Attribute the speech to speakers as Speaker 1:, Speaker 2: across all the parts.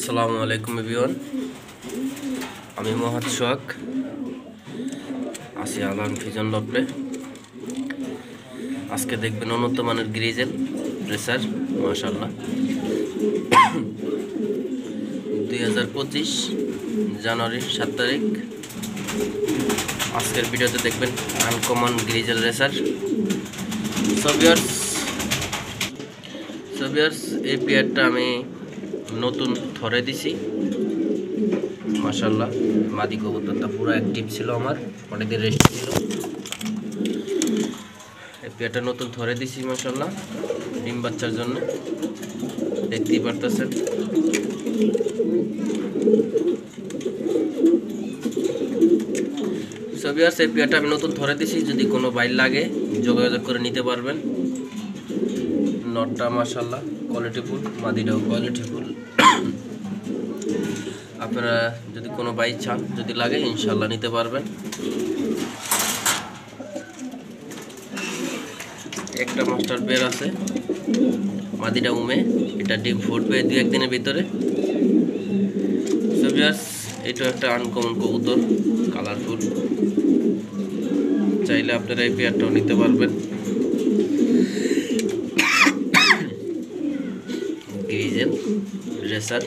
Speaker 1: আসসালামু আলাইকুম এভরিওয়ান, আমি মোহাম্মদ সোহাগ আছি আলান ফিজন লফটে। আজকে দেখবেন উন্নত মানের গ্রিজেল রেসার মাশাআল্লাহ 2025 জানুয়ারি 7 তারিখ। আজকের ভিডিওতে দেখবেন uncommon grizzle racer. So viewers এই পেয়ারটা আমি নতুন ধরে দিছি মাশাআল্লাহ। মাদি কবুতরটা পুরো অ্যাক্টিভ ছিল, আমার অনেকদিন রেস্ট ছিল। এই পেয়ারটা নতুন ধরে দিছি মাশাআল্লাহ ডিম বাচ্চার জন্য, দেখতেই পারতেছেন। সো ভিউয়ার্স এই পেয়ারটা আমি নতুন ধরে দিছি, যদি কোনো বাইর লাগে যোগাযোগ করে নিতে পারবেন। নটটা মাশাআল্লাহ কোয়ালিটিফুল, মাদিটাও কোয়ালিটিফুল। আপনারা যদি কোনো বাইক চান, যদি লাগে ইনশাল্লাহ নিতে পারবেন। একটা মাস্টার পেয়ার আছে, মাদিটা উমে, এটা ডিম ফুটবে 2-1 দিনের ভিতরে। সো ভিউয়ার্স এটা একটা আনকমন কবুতর, কালারফুল। চাইলে আপনারা এই পেয়ারটাও নিতে পারবেন। গ্রিজেল রেসার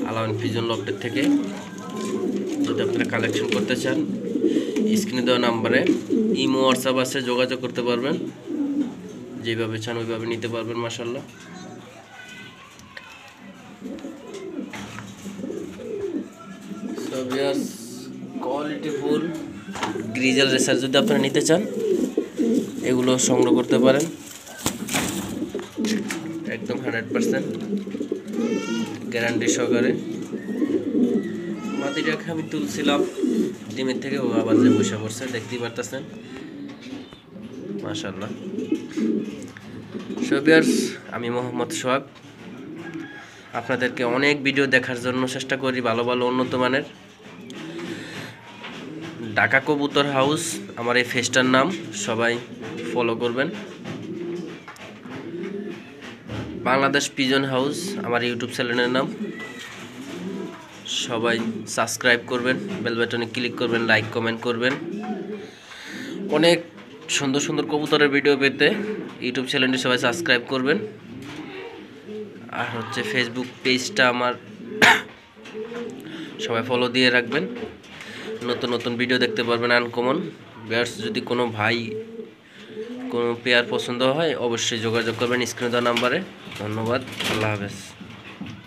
Speaker 1: আলান ফিজন লফটের থেকে যদি আপনারা কালেকশন করতে চান, স্ক্রিনে দেওয়া নাম্বারে ইমো হোয়াটসঅ্যাপ আছে, যোগাযোগ করতে পারবেন। যেভাবে চান ওইভাবে নিতে পারবেন মাশাআল্লাহ। সো ভিউয়ার্স কোয়ালিটিফুল গ্রিজেল রেসার যদি আপনারা নিতে চান, এগুলো সংগ্রহ করতে পারেন একদম 100% গ্যারান্টি সহকারে। মাটিটাকে আমি তুলছিলাম ডিমের থেকে, ও আবার যে বসে পড়ছে, দেখতেই পারতেছেন মাশাআল্লাহ। সো ভিউয়ার্স আমি মোহাম্মদ সোহাগ, আপনাদেরকে অনেক ভিডিও দেখার জন্য চেষ্টা করি, ভালো ভালো উন্নত মানের। ঢাকা কবুতর হাউস আমার এই ফেসটার নাম, সবাই ফলো করবেন। বাংলাদেশ পিজন হাউস আমার ইউটিউব চ্যানেলের নাম, সবাই সাবস্ক্রাইব করবেন, বেল বাটনে ক্লিক করবেন, লাইক কমেন্ট করবেন। অনেক সুন্দর সুন্দর কবুতরের ভিডিও পেতে ইউটিউব চ্যানেলটি সবাই সাবস্ক্রাইব করবেন। আর হচ্ছে ফেসবুক পেজটা আমার সবাই ফলো দিয়ে রাখবেন, নতুন নতুন ভিডিও দেখতে পারবেন আনকমন। ভিউয়ার্স যদি কোনো ভাই কোনো পেয়ার পছন্দ হয় অবশ্যই যোগাযোগ করবেন স্ক্রিনে দেওয়া নাম্বারে। ধন্যবাদ, আল্লাহ হাফেজ।